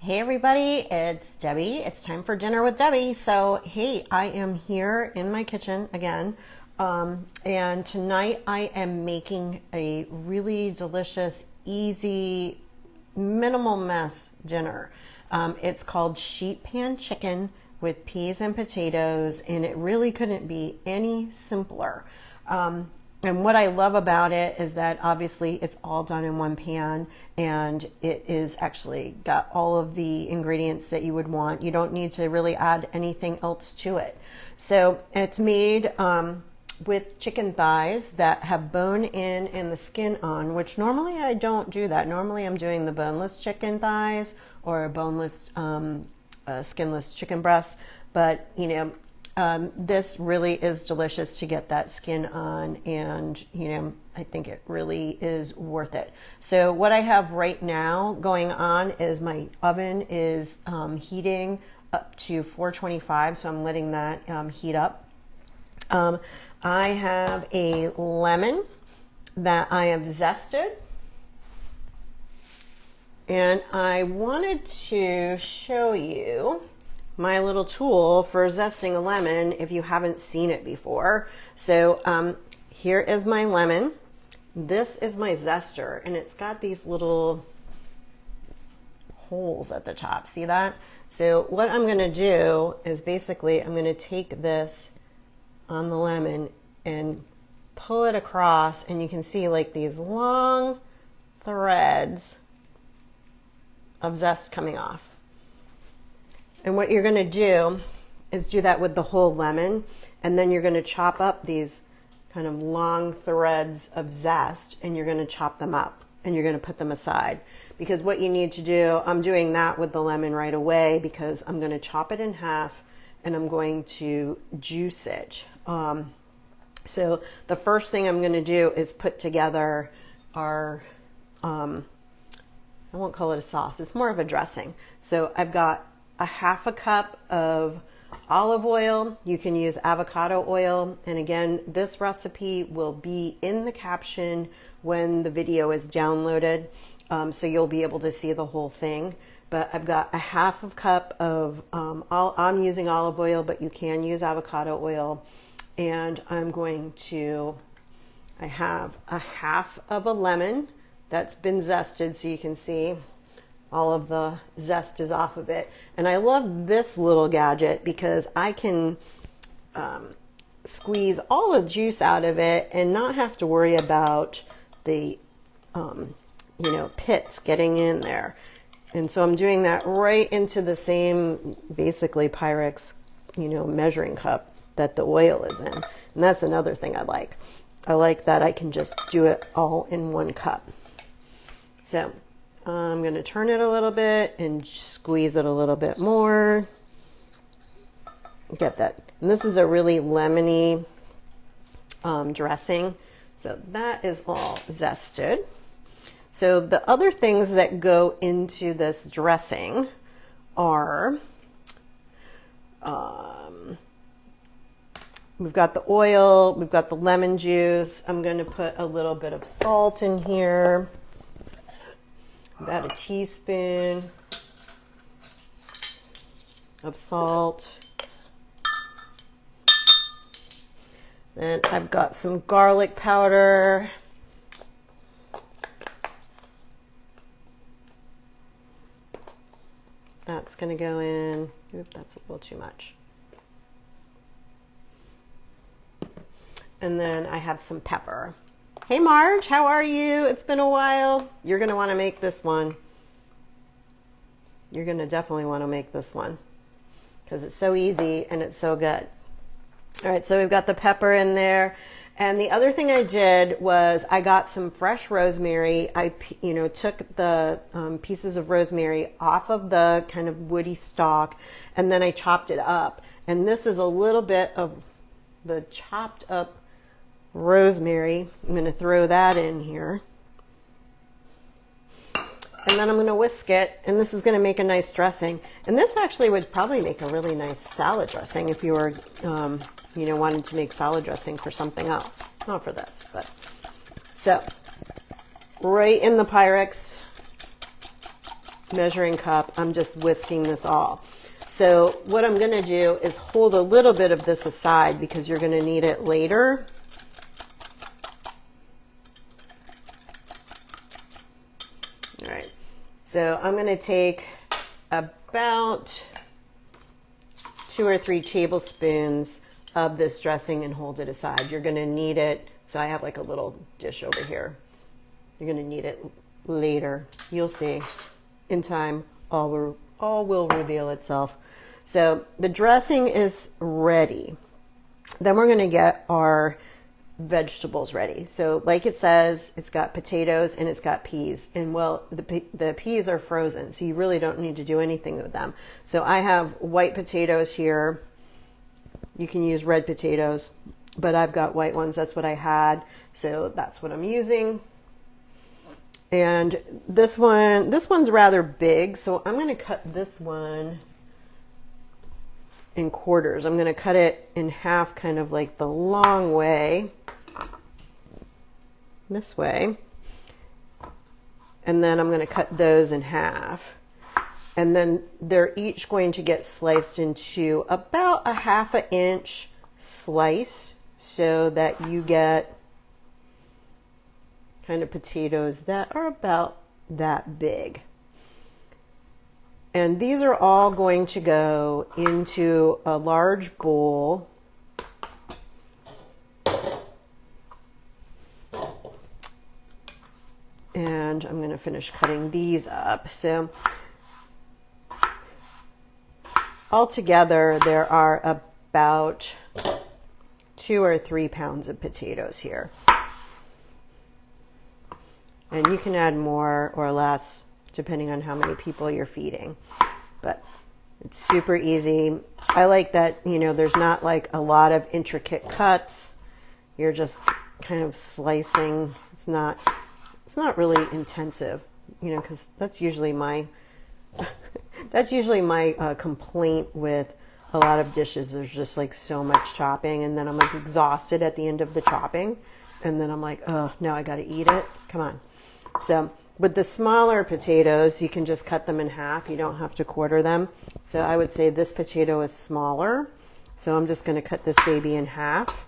Hey everybody, it's Debbie. It's time for dinner with Debbie. So, hey, I am here in my kitchen again. And tonight I am making a really delicious, easy, minimal mess dinner. It's called sheet pan chicken with peas and potatoes, and it really couldn't be any simpler. And what I love about it is that obviously it's all done in one pan, and it is actually got all of the ingredients that you would want. You don't need to really add anything else to it. So it's made with chicken thighs that have bone in and the skin on, which normally I don't do that. Normally I'm doing the boneless chicken thighs or boneless, skinless chicken breasts, but you know, this really is delicious to get that skin on, and I think it really is worth it. So what I have right now going on is my oven is heating up to 425, so I'm letting that heat up. I have a lemon that I have zested, and I wanted to show you my little tool for zesting a lemon if you haven't seen it before. So here is my lemon. This is my zester, and it's got these little holes at the top. See that? So what I'm going to do is basically I'm going to take this on the lemon and pull it across, and you can see like these long threads of zest coming off. And what you're going to do is do that with the whole lemon, and then you're going to chop up these kind of long threads of zest, and you're going to chop them up, and you're going to put them aside. Because what you need to do, I'm doing that with the lemon right away because I'm going to chop it in half and I'm going to juice it. So the first thing I'm going to do is put together our, I won't call it a sauce, it's more of a dressing. So I've got a half a cup of olive oil. You can use avocado oil. And again, this recipe will be in the caption when the video is downloaded. So you'll be able to see the whole thing. But I've got a half a cup of, I'm using olive oil, but you can use avocado oil. And I'm going to, I have a half of a lemon that's been zested, so you can see all of the zest is off of it. And I love this little gadget because I can squeeze all the juice out of it and not have to worry about the pits getting in there. And so I'm doing that right into the same basically Pyrex measuring cup that the oil is in. And that's another thing I like. I like that I can just do it all in one cup. So I'm going to turn it a little bit and squeeze it a little bit more. Get that. And this is a really lemony dressing. So that is all zested. So the other things that go into this dressing are, we've got the oil, we've got the lemon juice. I'm going to put a little bit of salt in here. About a teaspoon of salt. Then I've got some garlic powder. That's going to go in. Oop, that's a little too much. And then I have some pepper. Hey Marge, how are you? It's been a while. You're going to want to make this one. You're going to definitely want to make this one because it's so easy and it's so good. All right, so we've got the pepper in there. And the other thing I did was I got some fresh rosemary. I took the pieces of rosemary off of the kind of woody stalk, and then I chopped it up. And this is a little bit of the chopped up rosemary. I'm going to throw that in here. And then I'm going to whisk it, and this is going to make a nice dressing. And this actually would probably make a really nice salad dressing if you were, wanting to make salad dressing for something else. Not for this, but. So, right in the Pyrex measuring cup, I'm just whisking this all. So what I'm going to do is hold a little bit of this aside because you're going to need it later. All right, so I'm going to take about 2 or 3 tablespoons of this dressing and hold it aside. You're going to need it. So I have like a little dish over here. You're going to need it later. You'll see in time. All will reveal itself. So the dressing is ready. Then we're going to get our vegetables ready. So like it says, it's got potatoes and it's got peas. And well, the peas are frozen, so you really don't need to do anything with them. So I have white potatoes here. You can use red potatoes, but I've got white ones. That's what I had. So that's what I'm using. And this one's rather big, so I'm going to cut this one in quarters. I'm going to cut it in half, kind of like the long way, this way. And then I'm going to cut those in half. And then they're each going to get sliced into about a 1/2 inch slice so that you get kind of potatoes that are about that big. And these are all going to go into a large bowl. And I'm going to finish cutting these up. So altogether, there are about 2 or 3 pounds of potatoes here. And you can add more or less depending on how many people you're feeding. But it's super easy. I like that, you know, there's not like a lot of intricate cuts. You're just kind of slicing. It's not really intensive, you know, because that's usually my complaint with a lot of dishes. There's just like so much chopping, and then I'm like exhausted at the end of the chopping, and then I'm like, oh, now I got to eat it. Come on. So with the smaller potatoes, you can just cut them in half. You don't have to quarter them. So I would say this potato is smaller. So I'm just going to cut this baby in half.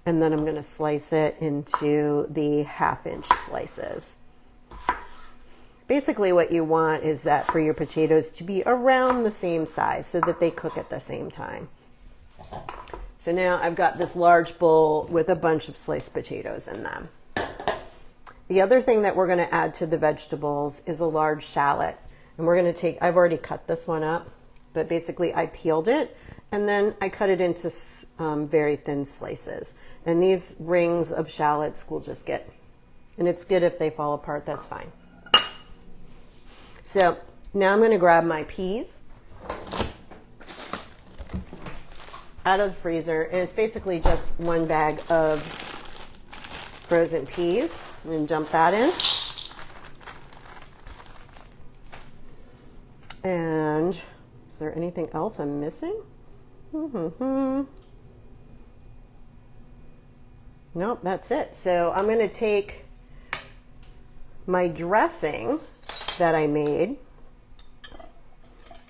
And then I'm going to slice it into the 1/2 inch slices. Basically what you want is that for your potatoes to be around the same size so that they cook at the same time. So now I've got this large bowl with a bunch of sliced potatoes in them. The other thing that we're going to add to the vegetables is a large shallot. And we're going to take, I've already cut this one up, but basically I peeled it and then I cut it into very thin slices. And these rings of shallots will just get, and it's good if they fall apart, that's fine. So now I'm going to grab my peas out of the freezer, and it's basically just 1 bag of frozen peas. I'm going to dump that in. And is there anything else I'm missing? Nope, that's it. So I'm going to take my dressing that I made.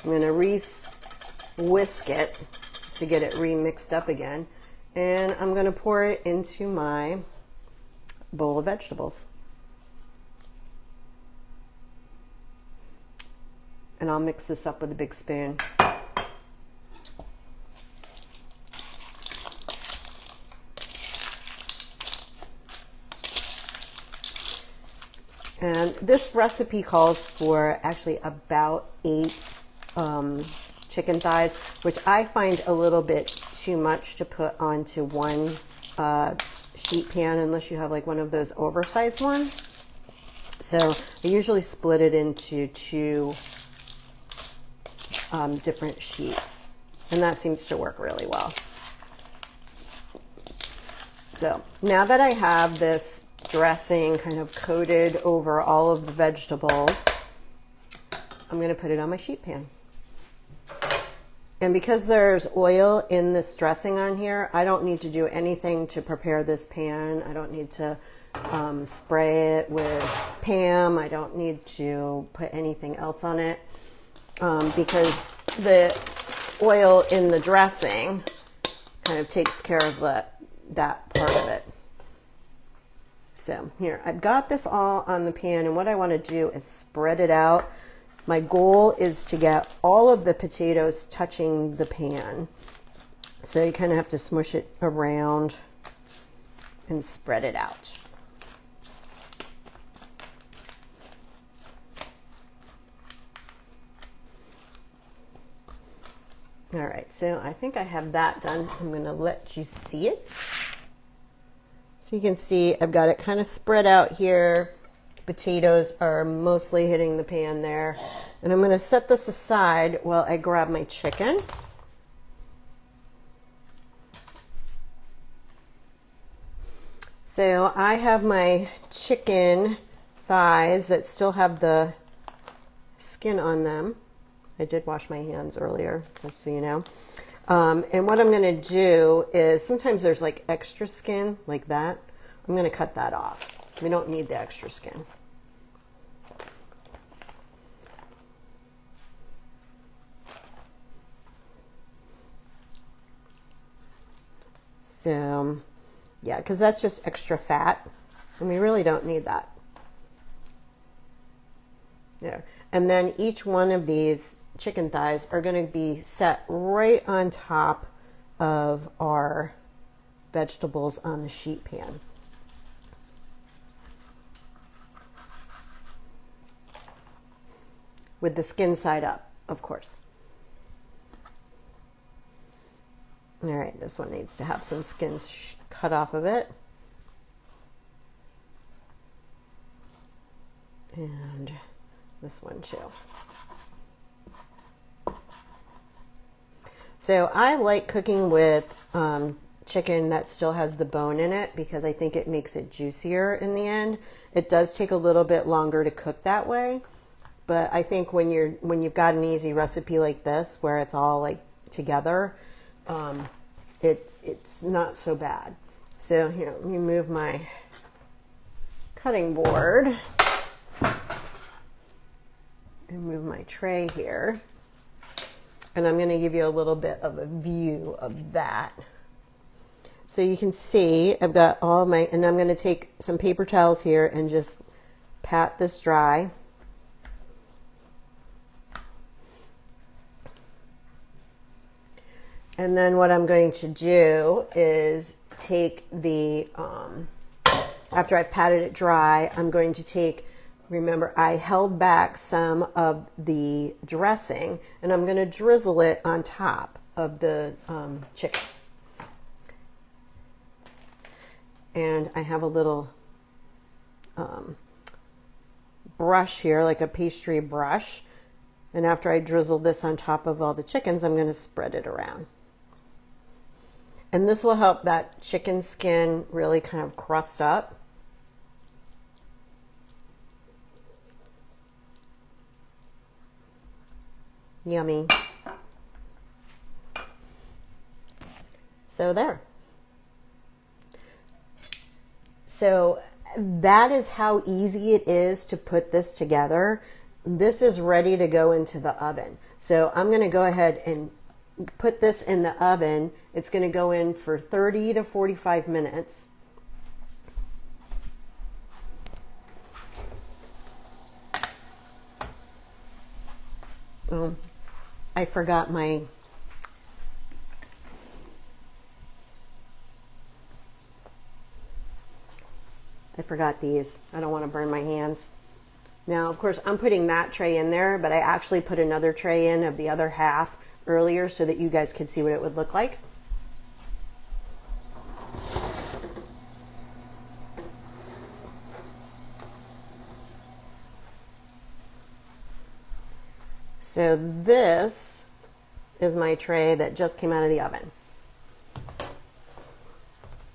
I'm going to whisk it just to get it remixed up again. And I'm going to pour it into my bowl of vegetables. And I'll mix this up with a big spoon. And this recipe calls for actually about 8 chicken thighs, which I find a little bit too much to put onto one sheet pan unless you have like one of those oversized ones. So I usually split it into 2 different sheets, and that seems to work really well. So now that I have this dressing kind of coated over all of the vegetables, I'm going to put it on my sheet pan. And because there's oil in this dressing on here, I don't need to do anything to prepare this pan. I don't need to spray it with Pam. I don't need to put anything else on it because the oil in the dressing kind of takes care of that part of it. So here, I've got this all on the pan, and what I want to do is spread it out. My goal is to get all of the potatoes touching the pan. So you kind of have to smush it around and spread it out. All right, so I think I have that done. I'm going to let you see it. So you can see I've got it kind of spread out here. Potatoes are mostly hitting the pan there. And I'm going to set this aside while I grab my chicken. So I have my chicken thighs that still have the skin on them. I did wash my hands earlier, just so you know. And what I'm going to do is, sometimes there's like extra skin like that. I'm going to cut that off. We don't need the extra skin. So, yeah, because that's just extra fat, and we really don't need that. There. And then each one of these chicken thighs are going to be set right on top of our vegetables on the sheet pan. With the skin side up, of course. All right, this one needs to have some skins cut off of it. And this one too. So I like cooking with chicken that still has the bone in it because I think it makes it juicier in the end. It does take a little bit longer to cook that way, but I think when you've got an easy recipe like this where it's all like together, it's not so bad. So here, let me move my cutting board and move my tray here. And I'm going to give you a little bit of a view of that. So you can see I've got all my, and I'm going to take some paper towels here and just pat this dry. And then what I'm going to do is take the, after I've patted it dry, I'm going to take, remember I held back some of the dressing, and I'm going to drizzle it on top of the chicken. And I have a little brush here, like a pastry brush. And after I drizzle this on top of all the chickens, I'm going to spread it around. And this will help that chicken skin really kind of crust up. Yummy. So there. So that is how easy it is to put this together. This is ready to go into the oven. So I'm going to go ahead and put this in the oven. It's going to go in for 30 to 45 minutes. I forgot these. I don't want to burn my hands. Now, of course, I'm putting that tray in there, but I actually put another tray in of the other half earlier so that you guys could see what it would look like. So this is my tray that just came out of the oven.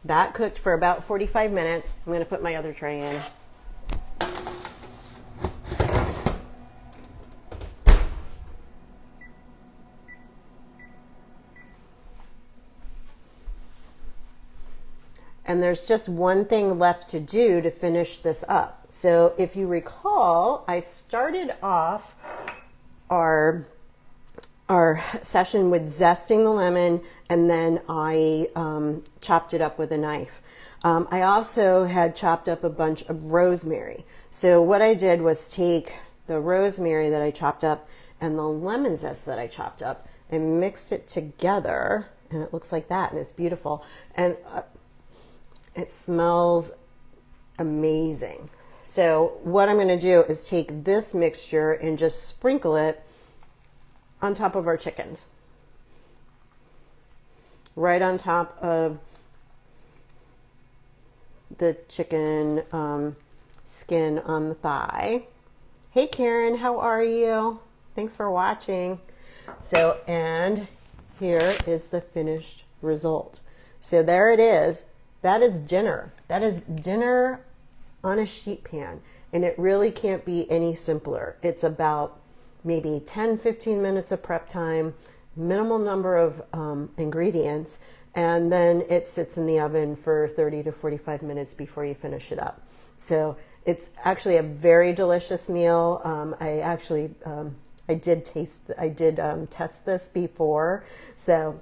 That cooked for about 45 minutes. I'm going to put my other tray in. and there's just one thing left to do to finish this up. So if you recall, I started off our session with zesting the lemon, and then I chopped it up with a knife. I also had chopped up a bunch of rosemary. So what I did was take the rosemary that I chopped up and the lemon zest that I chopped up and mixed it together, and it looks like that, and it's beautiful, and it smells amazing. So what I'm going to do is take this mixture and just sprinkle it on top of our chickens, right on top of the chicken skin on the thigh. Hey Karen, how are you? Thanks for watching. So, and here is the finished result. So there it is. That is dinner. That is dinner on a sheet pan, and it really can't be any simpler. It's about maybe 10-15 minutes of prep time, minimal number of ingredients, and then it sits in the oven for 30 to 45 minutes before you finish it up. So it's actually a very delicious meal. I did test this before, so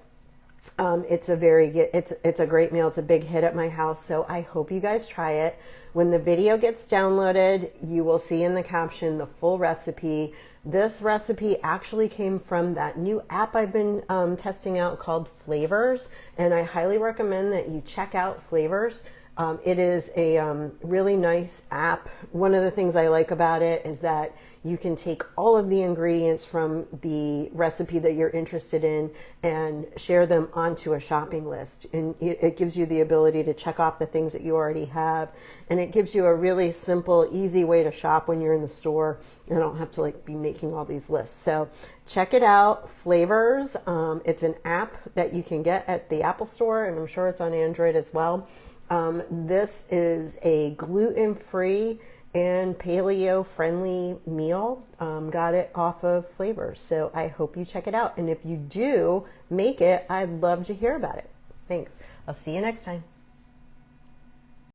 it's a very good, it's a great meal. It's a big hit at my house, so I hope you guys try it. When the video gets downloaded, you will see in the caption the full recipe. This recipe actually came from that new app I've been testing out called Flavrs, and I highly recommend that you check out Flavrs. It is a really nice app. One of the things I like about it is that you can take all of the ingredients from the recipe that you're interested in and share them onto a shopping list. And it gives you the ability to check off the things that you already have. And it gives you a really simple, easy way to shop when you're in the store. You don't have to like be making all these lists. So check it out, Flavrs. It's an app that you can get at the Apple Store, and I'm sure it's on Android as well. This is a gluten-free and paleo-friendly meal. Got it off of Flavrs. So I hope you check it out. And if you do make it, I'd love to hear about it. Thanks. I'll see you next time.